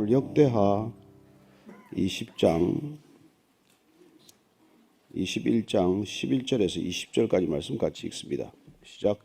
오늘 역대하 20장 21장 11절에서 20절까지 말씀 같이 읽습니다. 시작.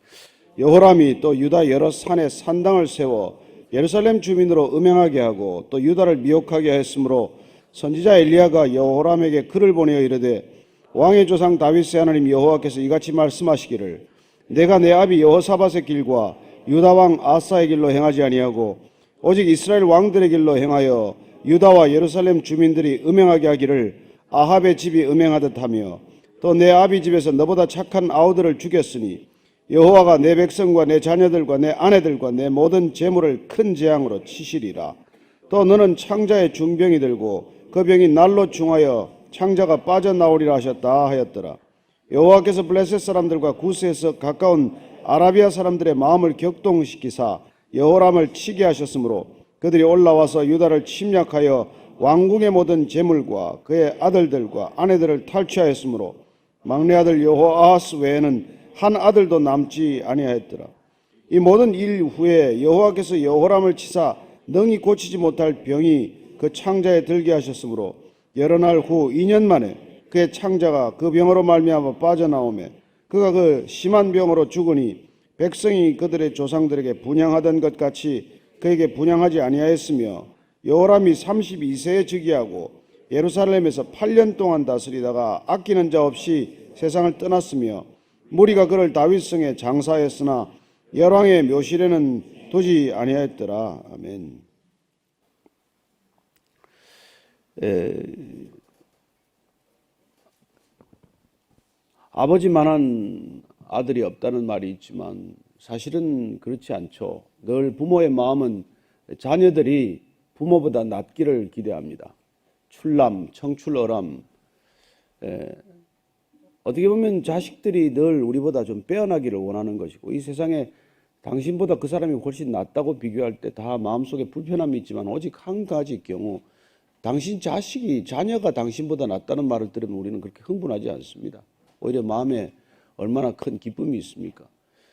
여호람이 또 유다 여러 산에 산당을 세워 예루살렘 주민으로 음행하게 하고 또 유다를 미혹하게 했으므로 선지자 엘리야가 여호람에게 글을 보내어 이르되 왕의 조상 다윗의 하나님 여호와께서 이같이 말씀하시기를 내가 내 아비 여호사밧의 길과 유다 왕 아사의 길로 행하지 아니하고 오직 이스라엘 왕들의 길로 행하여 유다와 예루살렘 주민들이 음행하게 하기를 아합의 집이 음행하듯 하며 또 내 아비 집에서 너보다 착한 아우들을 죽였으니 여호와가 내 백성과 내 자녀들과 내 아내들과 내 모든 재물을 큰 재앙으로 치시리라. 또 너는 창자의 중병이 들고 그 병이 날로 중하여 창자가 빠져나오리라 하셨다 하였더라. 여호와께서 블레셋 사람들과 구스에서 가까운 아라비아 사람들의 마음을 격동시키사 여호람을 치게 하셨으므로 그들이 올라와서 유다를 침략하여 왕궁의 모든 재물과 그의 아들들과 아내들을 탈취하였으므로 막내 아들 여호아하스 외에는 한 아들도 남지 아니하였더라. 이 모든 일 후에 여호와께서 여호람을 치사 능히 고치지 못할 병이 그 창자에 들게 하셨으므로 여러 날 후 2년 만에 그의 창자가 그 병으로 말미암아 빠져나오매 그가 그 심한 병으로 죽으니 백성이 그들의 조상들에게 분향하던 것 같이 그에게 분향하지 아니하였으며 여호람이 32세에 즉위하고 예루살렘에서 8년 동안 다스리다가 아끼는 자 없이 세상을 떠났으며 무리가 그를 다윗성에 장사했으나 열왕의 묘실에는 두지 아니하였더라. 아멘. 아버지만한 아들이 없다는 말이 있지만 사실은 그렇지 않죠. 늘 부모의 마음은 자녀들이 부모보다 낫기를 기대합니다. 출남, 청출어람. 어떻게 보면 자식들이 늘 우리보다 좀 빼어나기를 원하는 것이고 이 세상에 당신보다 그 사람이 훨씬 낫다고 비교할 때 다 마음속에 불편함이 있지만 오직 한 가지 경우 당신 자녀가 당신보다 낫다는 말을 들으면 우리는 그렇게 흥분하지 않습니다. 오히려 마음에 얼마나 큰 기쁨이 있습니까?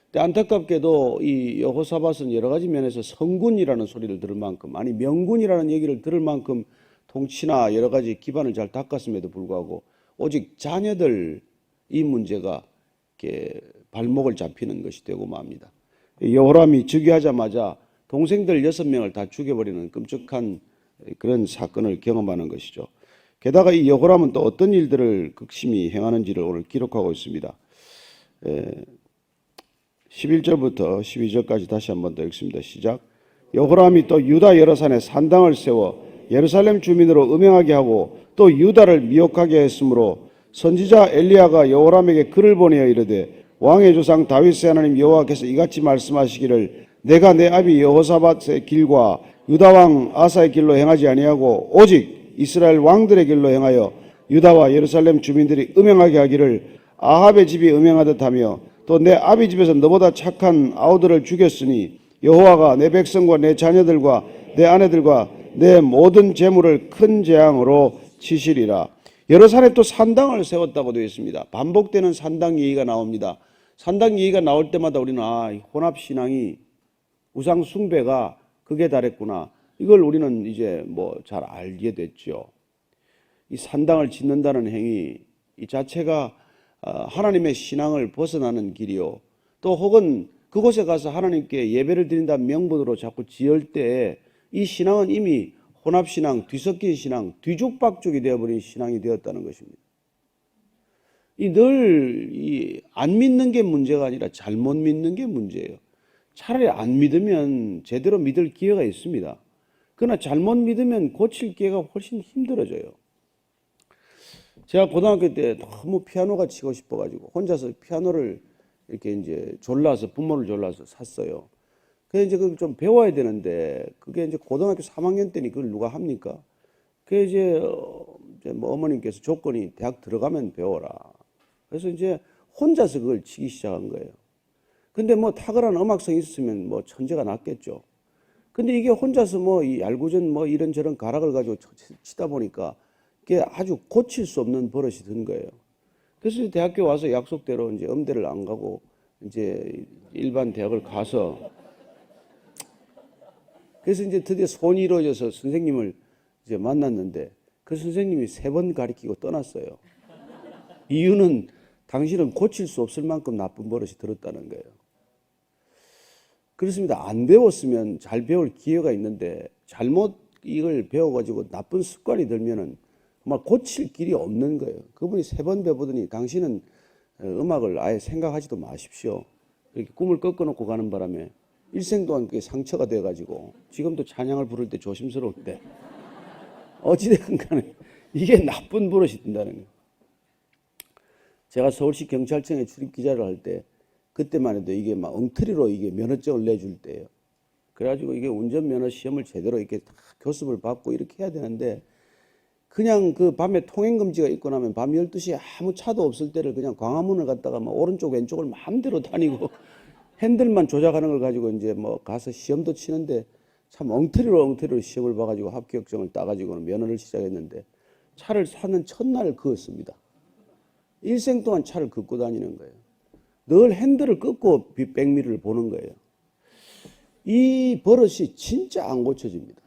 근데 안타깝게도 이 여호사밧은 여러 가지 면에서 성군이라는 소리를 들을 만큼 아니 명군이라는 얘기를 들을 만큼 통치나 여러 가지 기반을 잘 닦았음에도 불구하고 오직 자녀들 이 문제가 이렇게 발목을 잡히는 것이 되고 맙니다. 여호람이 즉위하자마자 동생들 6명을 다 죽여버리는 끔찍한 그런 사건을 경험하는 것이죠. 게다가 이 여호람은 또 어떤 일들을 극심히 행하는지를 오늘 기록하고 있습니다. 11절부터 12절까지 다시 한 번 더 읽습니다. 시작. 여호람이 또 유다 여러 산에 산당을 세워 예루살렘 주민으로 음행하게 하고 또 유다를 미혹하게 했으므로 선지자 엘리야가 여호람에게 글을 보내어 이르되 왕의 조상 다윗의 하나님 여호와께서 이같이 말씀하시기를 내가 내 아비 여호사밧의 길과 유다 왕 아사의 길로 행하지 아니하고 오직 이스라엘 왕들의 길로 행하여 유다와 예루살렘 주민들이 음행하게 하기를 아합의 집이 음행하듯 하며 또 내 아비 집에서 너보다 착한 아우들을 죽였으니 여호와가 내 백성과 내 자녀들과 내 아내들과 내 모든 재물을 큰 재앙으로 치시리라. 여러 산에 또 산당을 세웠다고 되어 있습니다. 반복되는 산당 얘기가 나옵니다. 산당 얘기가 나올 때마다 우리는 혼합신앙이 우상 숭배가 극에 달했구나. 이걸 우리는 이제 잘 알게 됐죠. 이 산당을 짓는다는 행위 이 자체가 하나님의 신앙을 벗어나는 길이요. 또 혹은 그곳에 가서 하나님께 예배를 드린다는 명분으로 자꾸 지을 때 이 신앙은 이미 혼합신앙, 뒤섞인 신앙, 뒤죽박죽이 되어버린 신앙이 되었다는 것입니다. 안 믿는 게 문제가 아니라 잘못 믿는 게 문제예요. 차라리 안 믿으면 제대로 믿을 기회가 있습니다. 그러나 잘못 믿으면 고칠 기회가 훨씬 힘들어져요. 제가 고등학교 때 너무 피아노가 치고 싶어가지고 혼자서 피아노를 이렇게 이제 부모를 졸라서 샀어요. 그래서 이제 그걸 좀 배워야 되는데 그게 이제 고등학교 3학년 때니 그걸 누가 합니까? 그게 이제 어머님께서 조건이 대학 들어가면 배워라. 그래서 이제 혼자서 그걸 치기 시작한 거예요. 근데 탁월한 음악성이 있었으면 천재가 났겠죠. 근데 이게 혼자서 이 얄궂은 이런저런 가락을 가지고 치다 보니까 그게 아주 고칠 수 없는 버릇이 든 거예요. 그래서 대학교 와서 약속대로 이제 음대를 안 가고 이제 일반 대학을 가서 그래서 이제 드디어 손이 이루어져서 선생님을 이제 만났는데 그 선생님이 3번 가리키고 떠났어요. 이유는 당신은 고칠 수 없을 만큼 나쁜 버릇이 들었다는 거예요. 그렇습니다. 안 배웠으면 잘 배울 기회가 있는데 잘못 이걸 배워가지고 나쁜 습관이 들면은 정말 고칠 길이 없는 거예요. 그분이 3번 배우더니 당신은 음악을 아예 생각하지도 마십시오. 이렇게 꿈을 꺾어놓고 가는 바람에 일생 동안 그게 상처가 돼가지고 지금도 찬양을 부를 때 조심스러울 때 어찌됐든 간에 이게 나쁜 버릇이 든다는 거예요. 제가 서울시 경찰청에 출입 기자를 할 때 그때만 해도 이게 막 엉터리로 이게 면허증을 내줄 때예요. 그래가지고 이게 운전면허 시험을 제대로 이렇게 다 교습을 받고 이렇게 해야 되는데 그냥 그 밤에 통행금지가 있고 나면 밤 12시에 아무 차도 없을 때를 그냥 광화문을 갔다가 막 오른쪽 왼쪽을 마음대로 다니고 핸들만 조작하는 걸 가지고 이제 뭐 가서 시험도 치는데 참 엉터리로 시험을 봐가지고 합격증을 따가지고는 면허를 시작했는데 차를 사는 첫날 그었습니다. 일생 동안 차를 긋고 다니는 거예요. 늘 핸들을 끄고 백미러를 보는 거예요. 이 버릇이 진짜 안 고쳐집니다.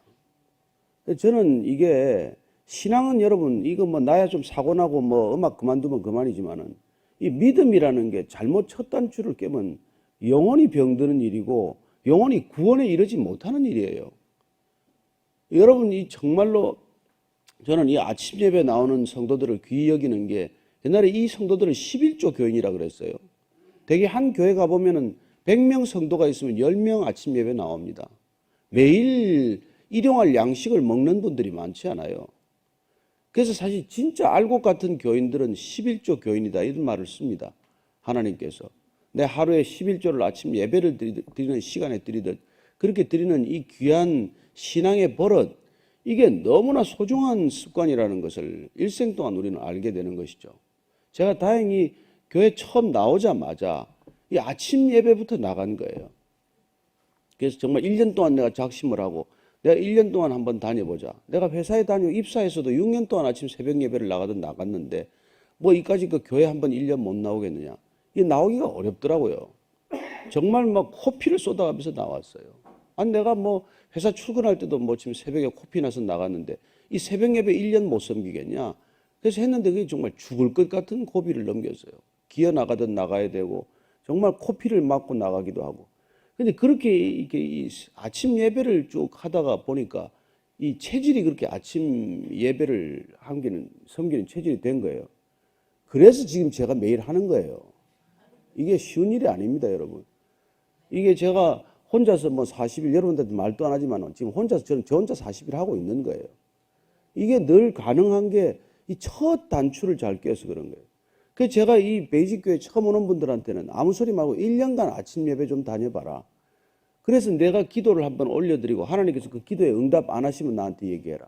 저는 이게 신앙은 여러분 이거 뭐 나야 좀 사고 나고 뭐 음악 그만두면 그만이지만은 이 믿음이라는 게 잘못 첫 단추를 깨면 영원히 병드는 일이고 영원히 구원에 이르지 못하는 일이에요. 여러분 이 정말로 저는 이 아침 예배 나오는 성도들을 귀히 여기는 게 옛날에 이 성도들을 11조 교인이라 그랬어요. 대개 한 교회 가보면은 100명 성도가 있으면 10명 아침 예배 나옵니다. 매일 일용할 양식을 먹는 분들이 많지 않아요. 그래서 사실 진짜 알곡 같은 교인들은 11조 교인이다 이런 말을 씁니다. 하나님께서. 내 하루에 11조를 아침 예배를 드리는 시간에 드리듯 그렇게 드리는 이 귀한 신앙의 버릇 이게 너무나 소중한 습관이라는 것을 일생 동안 우리는 알게 되는 것이죠. 제가 다행히 교회 처음 나오자마자 이 아침 예배부터 나간 거예요. 그래서 정말 1년 동안 내가 작심을 하고 내가 1년 동안 한번 다녀보자. 내가 회사에 다니고 입사해서도 6년 동안 아침 새벽 예배를 나갔는데 뭐 이까지 그 교회 한번 1년 못 나오겠느냐. 이게 나오기가 어렵더라고요. 정말 막 코피를 쏟아가면서 나왔어요. 아니 내가 뭐 회사 출근할 때도 뭐 지금 새벽에 코피 나서 나갔는데 이 새벽 예배 1년 못 섬기겠냐. 그래서 했는데 그게 정말 죽을 것 같은 고비를 넘겼어요. 기어 나가듯 나가야 되고 정말 코피를 맞고 나가기도 하고. 근데 그렇게 이렇게 이 아침 예배를 쭉 하다가 보니까 이 체질이 그렇게 아침 예배를 섬기는 체질이 된 거예요. 그래서 지금 제가 매일 하는 거예요. 이게 쉬운 일이 아닙니다, 여러분. 이게 제가 혼자서 뭐 40일 여러분들한테 말도 안 하지만 지금 혼자서 저는 저 혼자 40일 하고 있는 거예요. 이게 늘 가능한 게 이 첫 단추를 잘 꿰서 그런 거예요. 그래서 제가 이 베이직 교회 처음 오는 분들한테는 아무 소리 말고 1년간 아침 예배 좀 다녀봐라. 그래서 내가 기도를 한번 올려드리고 하나님께서 그 기도에 응답 안 하시면 나한테 얘기해라.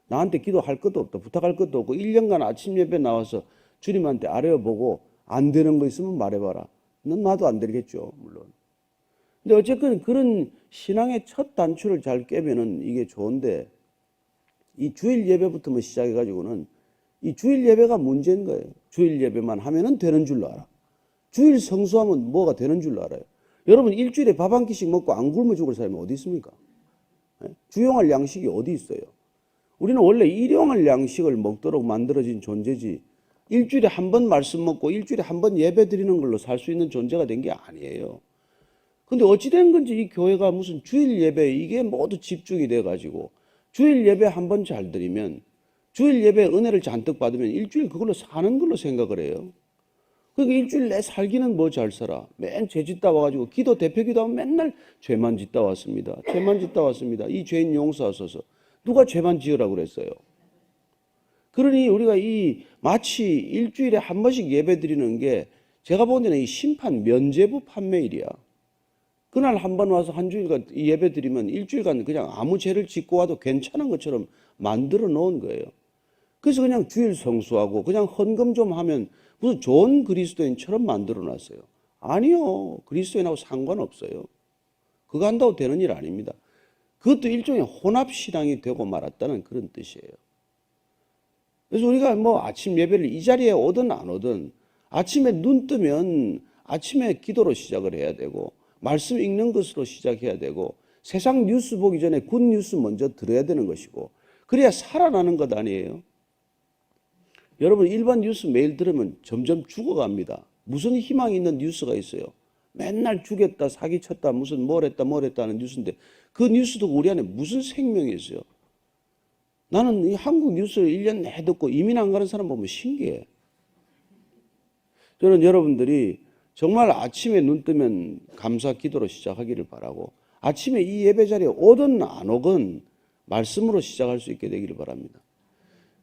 나한테 기도할 것도 없다. 부탁할 것도 없고 1년간 아침 예배 나와서 주님한테 아뢰어보고 안 되는 거 있으면 말해봐라. 나도 안 되겠죠, 물론. 근데 어쨌든 그런 신앙의 첫 단추를 잘 깨면은 이게 좋은데 이 주일 예배부터 시작해가지고는 이 주일 예배가 문제인 거예요. 주일 예배만 하면은 되는 줄로 알아. 주일 성수하면 뭐가 되는 줄로 알아요. 여러분 일주일에 밥 한 끼씩 먹고 안 굶어 죽을 사람이 어디 있습니까? 주용할 양식이 어디 있어요? 우리는 원래 일용할 양식을 먹도록 만들어진 존재지 일주일에 한 번 말씀 먹고 일주일에 한 번 예배 드리는 걸로 살 수 있는 존재가 된 게 아니에요. 근데 어찌된 건지 이 교회가 무슨 주일 예배 이게 모두 집중이 돼가지고 주일 예배 한 번 잘 드리면 주일 예배 은혜를 잔뜩 받으면 일주일 그걸로 사는 걸로 생각을 해요. 그러니까 일주일 내 살기는 뭐 잘 살아. 맨 죄 짓다 와가지고 기도 대표 기도하면 맨날 죄만 짓다 왔습니다. 죄만 짓다 왔습니다. 이 죄인 용서하소서. 누가 죄만 지으라고 그랬어요. 그러니 우리가 이 마치 일주일에 한 번씩 예배 드리는 게 제가 보는 데는 이 심판 면죄부 판매일이야. 그날 한 번 와서 한 주일간 이 예배 드리면 일주일간 그냥 아무 죄를 짓고 와도 괜찮은 것처럼 만들어 놓은 거예요. 그래서 그냥 주일 성수하고 그냥 헌금 좀 하면 무슨 좋은 그리스도인처럼 만들어 놨어요. 아니요. 그리스도인하고 상관없어요. 그거 한다고 되는 일 아닙니다. 그것도 일종의 혼합신앙이 되고 말았다는 그런 뜻이에요. 그래서 우리가 뭐 아침 예배를 이 자리에 오든 안 오든 아침에 눈 뜨면 아침에 기도로 시작을 해야 되고 말씀 읽는 것으로 시작해야 되고 세상 뉴스 보기 전에 굿 뉴스 먼저 들어야 되는 것이고 그래야 살아나는 것 아니에요. 여러분 일반 뉴스 매일 들으면 점점 죽어갑니다. 무슨 희망이 있는 뉴스가 있어요. 맨날 죽였다 사기쳤다 무슨 뭘 했다 하는 뉴스인데 그 뉴스도 우리 안에 무슨 생명이 있어요. 나는 이 한국 뉴스를 1년 내내 듣고 이민 안 가는 사람 보면 신기해. 저는 여러분들이 정말 아침에 눈 뜨면 감사 기도로 시작하기를 바라고 아침에 이 예배 자리에 오든 안 오건 말씀으로 시작할 수 있게 되기를 바랍니다.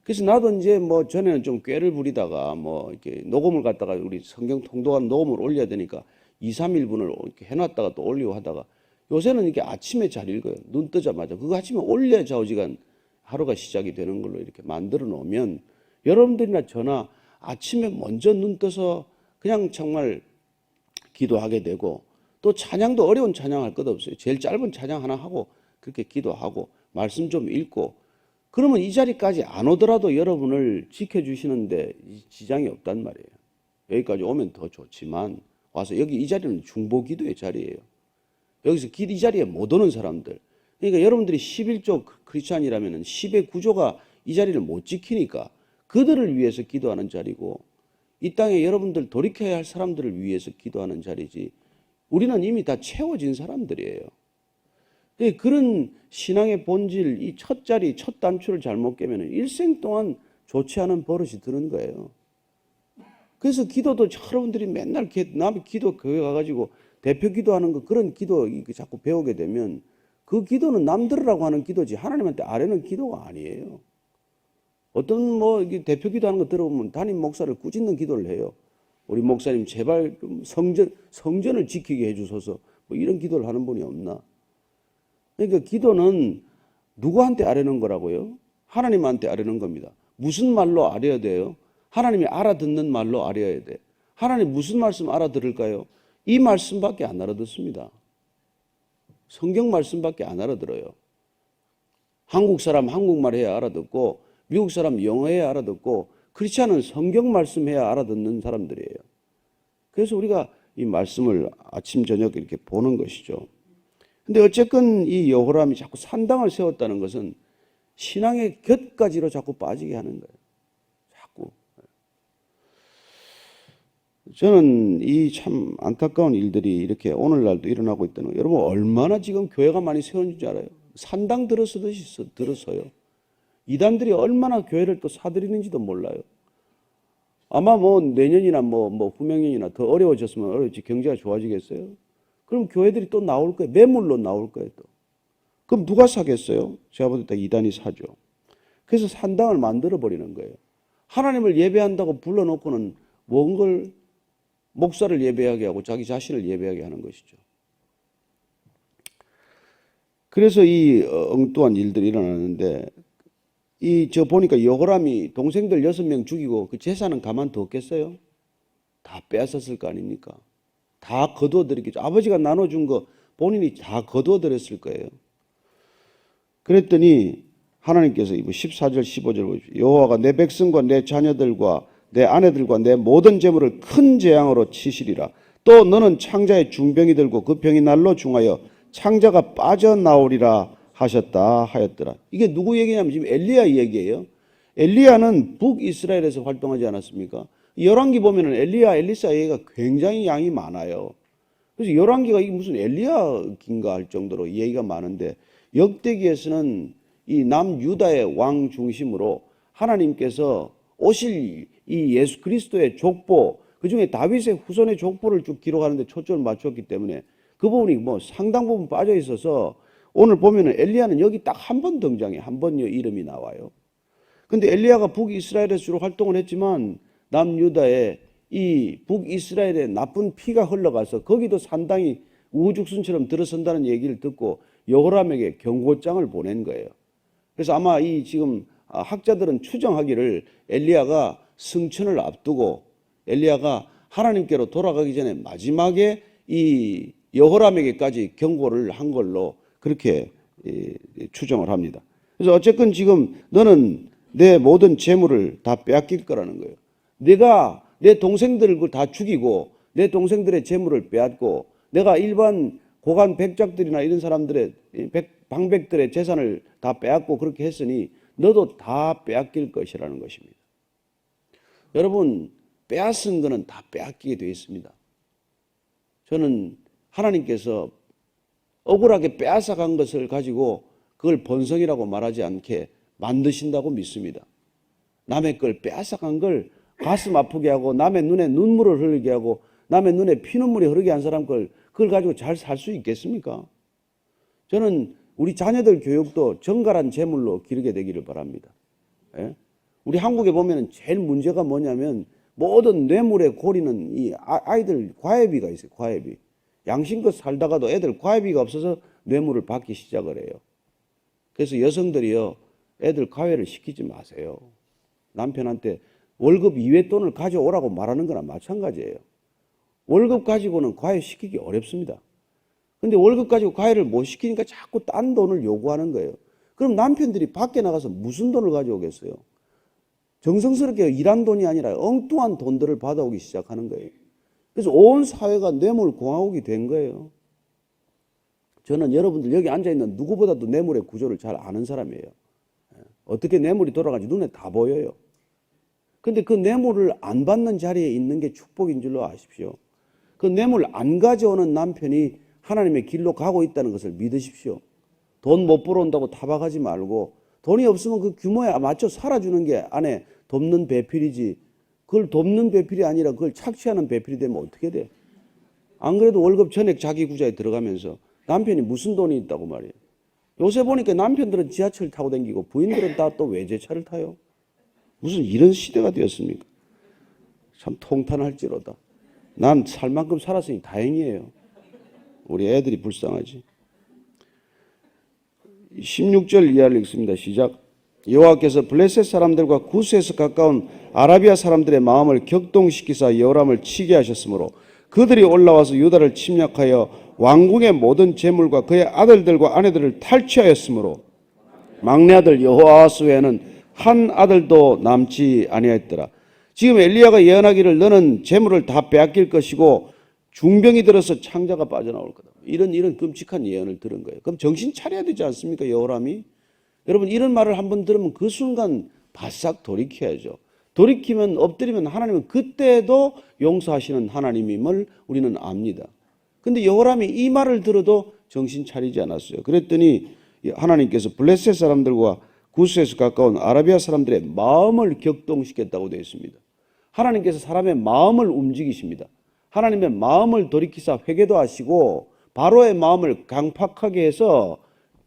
그래서 나도 이제 뭐 전에는 좀 꾀를 부리다가 뭐 이렇게 녹음을 갖다가 우리 성경 통독한 녹음을 올려야 되니까 2, 3일분을 이렇게 해놨다가 또 올리고 하다가 요새는 이렇게 아침에 잘 읽어요. 눈 뜨자마자. 그거 아침에 올려야 좌우지간 하루가 시작이 되는 걸로 이렇게 만들어 놓으면 여러분들이나 저나 아침에 먼저 눈 떠서 그냥 정말 기도하게 되고 또 찬양도 어려운 찬양할 것 없어요. 제일 짧은 찬양 하나 하고 그렇게 기도하고 말씀 좀 읽고 그러면 이 자리까지 안 오더라도 여러분을 지켜주시는데 지장이 없단 말이에요. 여기까지 오면 더 좋지만 와서 여기 이 자리는 중보기도의 자리예요. 여기서 이 자리에 못 오는 사람들 그러니까 여러분들이 11조 크리스찬이라면 10의 구조가 이 자리를 못 지키니까 그들을 위해서 기도하는 자리고 이 땅에 여러분들 돌이켜야 할 사람들을 위해서 기도하는 자리지 우리는 이미 다 채워진 사람들이에요. 그런 신앙의 본질, 이 첫 자리, 첫 단추를 잘못 깨면 일생 동안 좋지 않은 버릇이 드는 거예요. 그래서 기도도 여러분들이 맨날 남의 기도 교회 가가지고 대표 기도하는 거 그런 기도 자꾸 배우게 되면 그 기도는 남들으라고 하는 기도지 하나님한테 아뢰는 기도가 아니에요. 어떤 뭐 대표 기도하는 거 들어보면 담임 목사를 꾸짖는 기도를 해요. 우리 목사님 제발 좀 성전을 지키게 해주소서 뭐 이런 기도를 하는 분이 없나? 그러니까 기도는 누구한테 아뢰는 거라고요? 하나님한테 아뢰는 겁니다. 무슨 말로 아뢰야 돼요? 하나님이 알아듣는 말로 아뢰어야 돼. 하나님 무슨 말씀 알아들을까요? 이 말씀밖에 안 알아듣습니다. 성경 말씀밖에 안 알아들어요. 한국 사람 한국말 해야 알아듣고 미국 사람 영어 해야 알아듣고 크리스찬은 성경 말씀 해야 알아듣는 사람들이에요. 그래서 우리가 이 말씀을 아침 저녁 이렇게 보는 것이죠. 근데 어쨌건 이 여호람이 자꾸 산당을 세웠다는 것은 신앙의 곁가지로 자꾸 빠지게 하는 거예요. 자꾸. 저는 이 참 안타까운 일들이 이렇게 오늘날도 일어나고 있다는 거. 여러분 얼마나 지금 교회가 많이 세워진 줄 알아요? 산당 들어서듯이 들어서요. 이단들이 얼마나 교회를 또 사들이는지도 몰라요. 아마 뭐 내년이나 뭐 후명년이나 더 어려워졌으면 어렵지 경제가 좋아지겠어요? 그럼 교회들이 또 나올 거예요. 매물로 나올 거예요 또. 그럼 누가 사겠어요? 제가 볼 때 이단이 사죠. 그래서 산당을 만들어 버리는 거예요. 하나님을 예배한다고 불러놓고는 뭔걸 목사를 예배하게 하고 자기 자신을 예배하게 하는 것이죠. 그래서 이 엉뚱한 일들이 일어나는데 저 보니까 여호람이 동생들 6명 죽이고 그 재산은 가만뒀겠어요? 다 빼앗았을 거 아닙니까? 다 거두어드렸겠죠. 아버지가 나눠준 거 본인이 다 거두어드렸을 거예요. 그랬더니 하나님께서 14절 15절 보십시오. 여호와가 내 백성과 내 자녀들과 내 아내들과 내 모든 재물을 큰 재앙으로 치시리라. 또 너는 창자에 중병이 들고 그 병이 날로 중하여 창자가 빠져나오리라 하셨다 하였더라. 이게 누구 얘기냐면 지금 엘리야 얘기예요. 엘리야는 북이스라엘에서 활동하지 않았습니까? 열왕기 보면은 엘리야, 엘리사 얘기가 굉장히 양이 많아요. 그래서 열왕기가 이게 무슨 엘리야긴가 할 정도로 얘기가 많은데 역대기에서는 이 남유다의 왕 중심으로 하나님께서 오실 이 예수 그리스도의 족보, 그중에 다윗의 후손의 족보를 쭉 기록하는데 초점을 맞췄기 때문에 그 부분이 뭐 상당 부분 빠져 있어서 오늘 보면은 엘리야는 여기 딱 한 번 등장해. 한 번 이름이 나와요. 근데 엘리야가 북이스라엘에서 주로 활동을 했지만 남유다의 이 북이스라엘의 나쁜 피가 흘러가서 거기도 상당히 우후죽순처럼 들어선다는 얘기를 듣고 여호람에게 경고장을 보낸 거예요. 그래서 아마 이 지금 학자들은 추정하기를 엘리야가 승천을 앞두고 엘리야가 하나님께로 돌아가기 전에 마지막에 이 여호람에게까지 경고를 한 걸로 그렇게 추정을 합니다. 그래서 어쨌든 지금 너는 내 모든 재물을 다 빼앗길 거라는 거예요. 내가 내 동생들을 다 죽이고 내 동생들의 재물을 빼앗고 내가 일반 고관 백작들이나 이런 사람들의 방백들의 재산을 다 빼앗고 그렇게 했으니 너도 다 빼앗길 것이라는 것입니다. 여러분, 빼앗은 거는 다 빼앗기게 되어 있습니다. 저는 하나님께서 억울하게 빼앗아간 것을 가지고 그걸 번성이라고 말하지 않게 만드신다고 믿습니다. 남의 걸 빼앗아간 걸 가슴 아프게 하고 남의 눈에 눈물을 흐르게 하고 남의 눈에 피눈물이 흐르게 한 사람 그걸 가지고 잘 살 수 있겠습니까? 저는 우리 자녀들 교육도 정갈한 재물로 기르게 되기를 바랍니다. 예? 우리 한국에 보면 제일 문제가 뭐냐면 모든 뇌물의 고리는 이 아이들 과외비가 있어요. 과외비. 양심껏 살다가도 애들 과외비가 없어서 뇌물을 받기 시작을 해요. 그래서 여성들이요, 애들 과외를 시키지 마세요. 남편한테 월급 이외 돈을 가져오라고 말하는 거나 마찬가지예요. 월급 가지고는 과외 시키기 어렵습니다. 근데 월급 가지고 과외를 못 시키니까 자꾸 딴 돈을 요구하는 거예요. 그럼 남편들이 밖에 나가서 무슨 돈을 가져오겠어요? 정성스럽게 일한 돈이 아니라 엉뚱한 돈들을 받아오기 시작하는 거예요. 그래서 온 사회가 뇌물 공화국이 된 거예요. 저는 여러분들 여기 앉아있는 누구보다도 뇌물의 구조를 잘 아는 사람이에요. 어떻게 뇌물이 돌아가는지 눈에 다 보여요. 근데 그 뇌물을 안 받는 자리에 있는 게 축복인 줄로 아십시오. 그 뇌물 안 가져오는 남편이 하나님의 길로 가고 있다는 것을 믿으십시오. 돈 못 벌어온다고 타박하지 말고 돈이 없으면 그 규모에 맞춰 살아주는 게 아내 돕는 배필이지 그걸 돕는 배필이 아니라 그걸 착취하는 배필이 되면 어떻게 돼? 안 그래도 월급 전액 자기 구자에 들어가면서 남편이 무슨 돈이 있다고 말이에요. 요새 보니까 남편들은 지하철 타고 다니고 부인들은 다 또 외제차를 타요. 무슨 이런 시대가 되었습니까? 참 통탄할지로다. 난 살 만큼 살았으니 다행이에요. 우리 애들이 불쌍하지. 16절 이하를 읽습니다. 시작. 여호와께서 블레셋 사람들과 구스에서 가까운 아라비아 사람들의 마음을 격동시키사 여호람을 치게 하셨으므로 그들이 올라와서 유다를 침략하여 왕궁의 모든 재물과 그의 아들들과 아내들을 탈취하였으므로 막내 아들 여호아스 외에는 한 아들도 남지 아니하였더라. 지금 엘리야가 예언하기를 너는 재물을 다 빼앗길 것이고 중병이 들어서 창자가 빠져나올 거다. 이런 끔찍한 예언을 들은 거예요. 그럼 정신 차려야 되지 않습니까, 여호람이? 여러분 이런 말을 한번 들으면 그 순간 바싹 돌이켜야죠. 돌이키면 엎드리면 하나님은 그때도 용서하시는 하나님임을 우리는 압니다. 근데 여호람이 이 말을 들어도 정신 차리지 않았어요. 그랬더니 하나님께서 블레셋 사람들과 구스에서 가까운 아라비아 사람들의 마음을 격동시켰다고 되어 있습니다. 하나님께서 사람의 마음을 움직이십니다. 하나님의 마음을 돌이키사 회개도 하시고 바로의 마음을 강팍하게 해서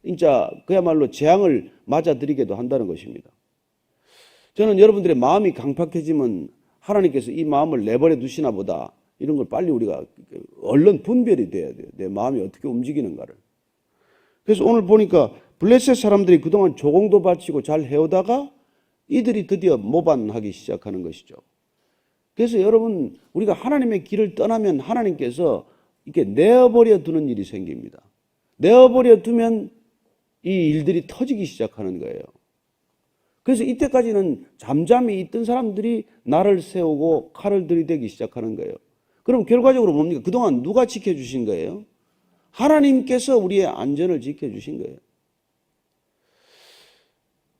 진짜 그야말로 재앙을 맞아들이게도 한다는 것입니다. 저는 여러분들의 마음이 강팍해지면 하나님께서 이 마음을 내버려 두시나 보다 이런 걸 빨리 우리가 얼른 분별이 돼야 돼요. 내 마음이 어떻게 움직이는가를. 그래서 오늘 보니까 블레셋 사람들이 그동안 조공도 바치고 잘 해오다가 이들이 드디어 모반하기 시작하는 것이죠. 그래서 여러분 우리가 하나님의 길을 떠나면 하나님께서 이렇게 내어버려 두는 일이 생깁니다. 내어버려 두면 이 일들이 터지기 시작하는 거예요. 그래서 이때까지는 잠잠히 있던 사람들이 나를 세우고 칼을 들이대기 시작하는 거예요. 그럼 결과적으로 뭡니까? 그동안 누가 지켜주신 거예요? 하나님께서 우리의 안전을 지켜주신 거예요.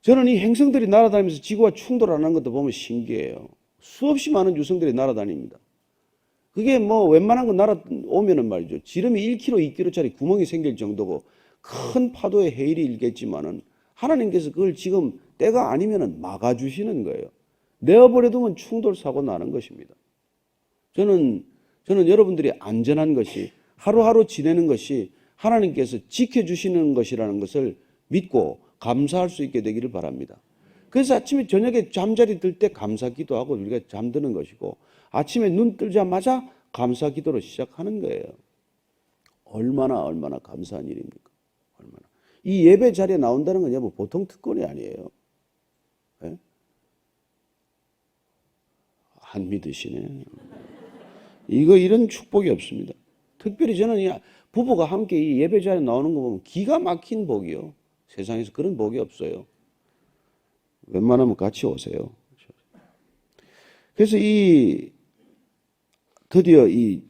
저는 이 행성들이 날아다니면서 지구와 충돌하는 것도 보면 신기해요. 수없이 많은 유성들이 날아다닙니다. 그게 뭐 웬만한 거 날아오면은 말이죠. 지름이 1km, 2km짜리 구멍이 생길 정도고 큰 파도의 해일이 일겠지만은 하나님께서 그걸 지금 때가 아니면은 막아주시는 거예요. 내어버려두면 충돌 사고 나는 것입니다. 저는 여러분들이 안전한 것이 하루하루 지내는 것이 하나님께서 지켜주시는 것이라는 것을 믿고 감사할 수 있게 되기를 바랍니다. 그래서 아침에 저녁에 잠자리 들 때 감사 기도하고 우리가 잠드는 것이고 아침에 눈 뜨자마자 감사 기도로 시작하는 거예요. 얼마나 감사한 일입니까? 얼마나. 이 예배 자리에 나온다는 건 뭐 보통 특권이 아니에요. 네? 안 믿으시네. 이런 축복이 없습니다. 특별히 저는 이 부부가 함께 이 예배 자리에 나오는 거 보면 기가 막힌 복이요. 세상에서 그런 복이 없어요. 웬만하면 같이 오세요. 그래서 드디어 이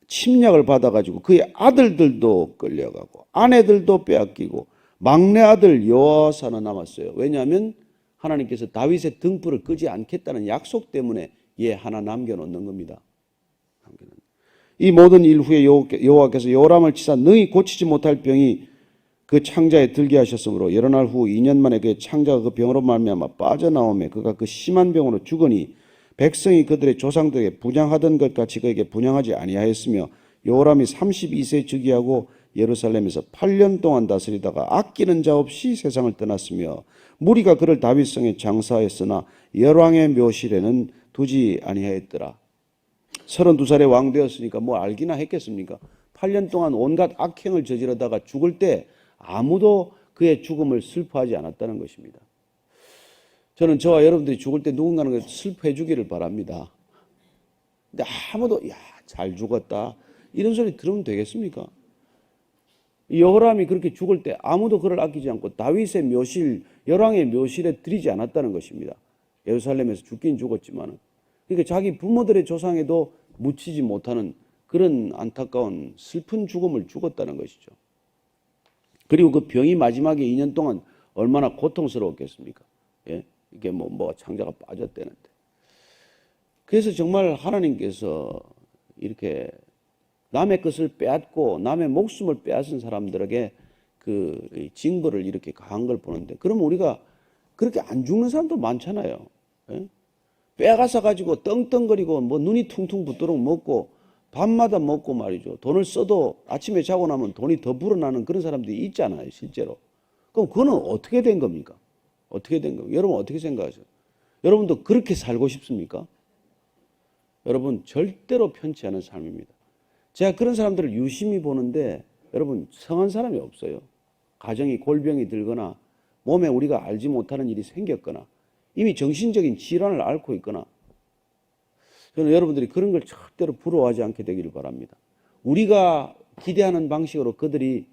침략을 받아가지고 그의 아들들도 끌려가고 아내들도 빼앗기고 막내 아들 여호와사는 남았어요. 왜냐하면 하나님께서 다윗의 등불을 끄지 않겠다는 약속 때문에 얘 하나 남겨놓는 겁니다. 이 모든 일 후에 여호와께서 여호람을 치사 능히 고치지 못할 병이 그 창자에 들게 하셨으므로 여러 날 후 2년 만에 그의 창자가 그 병으로 말미암아 빠져나오매 그가 그 심한 병으로 죽으니 백성이 그들의 조상들에게 분향하던 것 같이 그에게 분향하지 아니하였으며 여호람이 32세 즉위하고 예루살렘에서 8년 동안 다스리다가 아끼는 자 없이 세상을 떠났으며 무리가 그를 다윗성에 장사했으나 열왕의 묘실에는 두지 아니하였더라. 32살에 왕 되었으니까 뭐 알기나 했겠습니까? 8년 동안 온갖 악행을 저지르다가 죽을 때 아무도 그의 죽음을 슬퍼하지 않았다는 것입니다. 저는 저와 여러분들이 죽을 때 누군가는 슬퍼해 주기를 바랍니다. 근데 아무도 잘 죽었다 이런 소리 들으면 되겠습니까? 여호람이 그렇게 죽을 때 아무도 그를 아끼지 않고 다윗의 묘실, 열왕의 묘실에 들이지 않았다는 것입니다. 예루살렘에서 죽긴 죽었지만은. 그러니까 자기 부모들의 조상에도 묻히지 못하는 그런 안타까운 슬픈 죽음을 죽었다는 것이죠. 그리고 그 병이 마지막에 2년 동안 얼마나 고통스러웠겠습니까? 예? 이게 뭐 창자가 빠졌다는데. 그래서 정말 하나님께서 이렇게 남의 것을 빼앗고 남의 목숨을 빼앗은 사람들에게 그 징벌을 이렇게 가한 걸 보는데, 그러면 우리가 그렇게 안 죽는 사람도 많잖아요. 예? 빼앗아 가지고 떵떵거리고 뭐 눈이 퉁퉁 붓도록 먹고 밤마다 먹고 말이죠. 돈을 써도 아침에 자고 나면 돈이 더 불어나는 그런 사람들이 있잖아요, 실제로. 그럼 그거는 어떻게 된 겁니까? 어떻게 된 겁니까? 여러분 어떻게 생각하세요? 여러분도 그렇게 살고 싶습니까? 여러분 절대로 편치 않은 삶입니다. 제가 그런 사람들을 유심히 보는데 여러분 성한 사람이 없어요. 가정이 골병이 들거나 몸에 우리가 알지 못하는 일이 생겼거나 이미 정신적인 질환을 앓고 있거나, 저는 여러분들이 그런 걸 절대로 부러워하지 않게 되기를 바랍니다. 우리가 기대하는 방식으로 그들이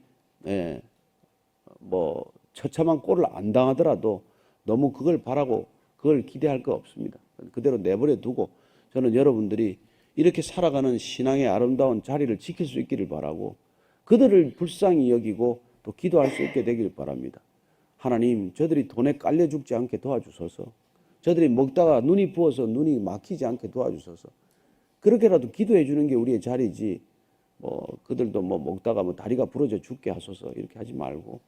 뭐 처참한 꼴을 안 당하더라도 너무 그걸 바라고 그걸 기대할 거 없습니다. 그대로 내버려 두고 저는 여러분들이 이렇게 살아가는 신앙의 아름다운 자리를 지킬 수 있기를 바라고 그들을 불쌍히 여기고 또 기도할 수 있게 되기를 바랍니다. 하나님, 저들이 돈에 깔려 죽지 않게 도와주소서. 저들이 먹다가 눈이 부어서 눈이 막히지 않게 도와주소서. 그렇게라도 기도해 주는 게 우리의 자리지, 뭐 그들도 뭐 먹다가 뭐 다리가 부러져 죽게 하소서 이렇게 하지 말고,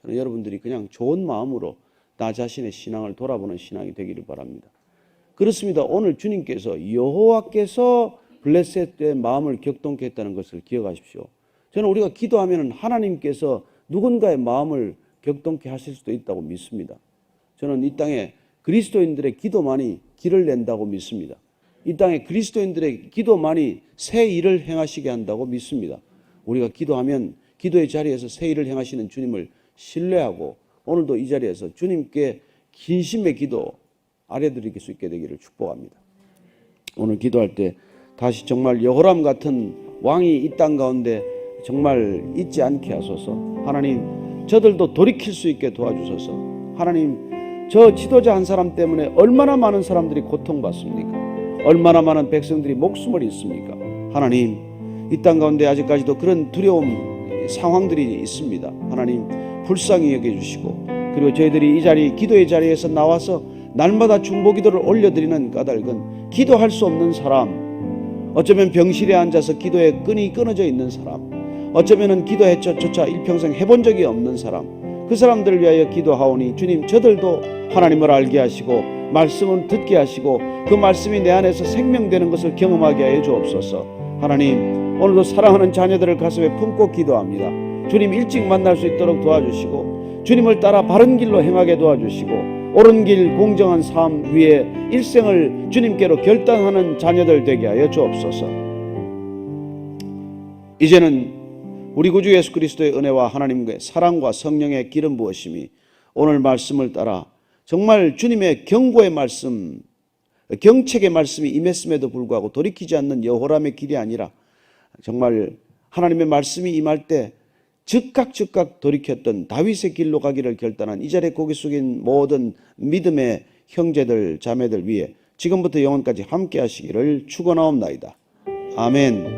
저는 여러분들이 그냥 좋은 마음으로 나 자신의 신앙을 돌아보는 신앙이 되기를 바랍니다. 그렇습니다. 오늘 주님께서 여호와께서 블레셋의 마음을 격동케 했다는 것을 기억하십시오. 저는 우리가 기도하면 하나님께서 누군가의 마음을 격동케 하실 수도 있다고 믿습니다. 저는 이 땅에 그리스도인들의 기도만이 길을 낸다고 믿습니다. 이 땅에 그리스도인들의 기도만이 새 일을 행하시게 한다고 믿습니다. 우리가 기도하면 기도의 자리에서 새 일을 행하시는 주님을 신뢰하고 오늘도 이 자리에서 주님께 진심의 기도 아뢰드릴 수 있게 되기를 축복합니다. 오늘 기도할 때 다시 정말 여호람 같은 왕이 이 땅 가운데 정말 있지 않게 하소서. 하나님, 저들도 돌이킬 수 있게 도와주소서. 하나님, 저 지도자 한 사람 때문에 얼마나 많은 사람들이 고통받습니까? 얼마나 많은 백성들이 목숨을 잃습니까? 하나님, 이 땅 가운데 아직까지도 그런 두려움 상황들이 있습니다. 하나님, 불쌍히 여겨주시고, 그리고 저희들이 이 자리, 기도의 자리에서 나와서 날마다 중보기도를 올려드리는 까닭은 기도할 수 없는 사람, 어쩌면 병실에 앉아서 기도의 끈이 끊어져 있는 사람, 어쩌면 기도조차 일평생 해본 적이 없는 사람, 그 사람들을 위하여 기도하오니 주님, 저들도 하나님을 알게 하시고 말씀을 듣게 하시고 그 말씀이 내 안에서 생명되는 것을 경험하게 하여 주옵소서. 하나님, 오늘도 사랑하는 자녀들을 가슴에 품고 기도합니다. 주님, 일찍 만날 수 있도록 도와주시고 주님을 따라 바른 길로 행하게 도와주시고 옳은 길 공정한 삶 위에 일생을 주님께로 결단하는 자녀들 되게 하여 주옵소서. 이제는 우리 구주 예수 그리스도의 은혜와 하나님의 사랑과 성령의 기름 부으심이 오늘 말씀을 따라 정말 주님의 경고의 말씀, 경책의 말씀이 임했음에도 불구하고 돌이키지 않는 여호람의 길이 아니라 정말 하나님의 말씀이 임할 때 즉각 돌이켰던 다윗의 길로 가기를 결단한 이 자리에 고개 숙인 모든 믿음의 형제들 자매들 위해 지금부터 영원까지 함께 하시기를 축원하옵나이다. 아멘.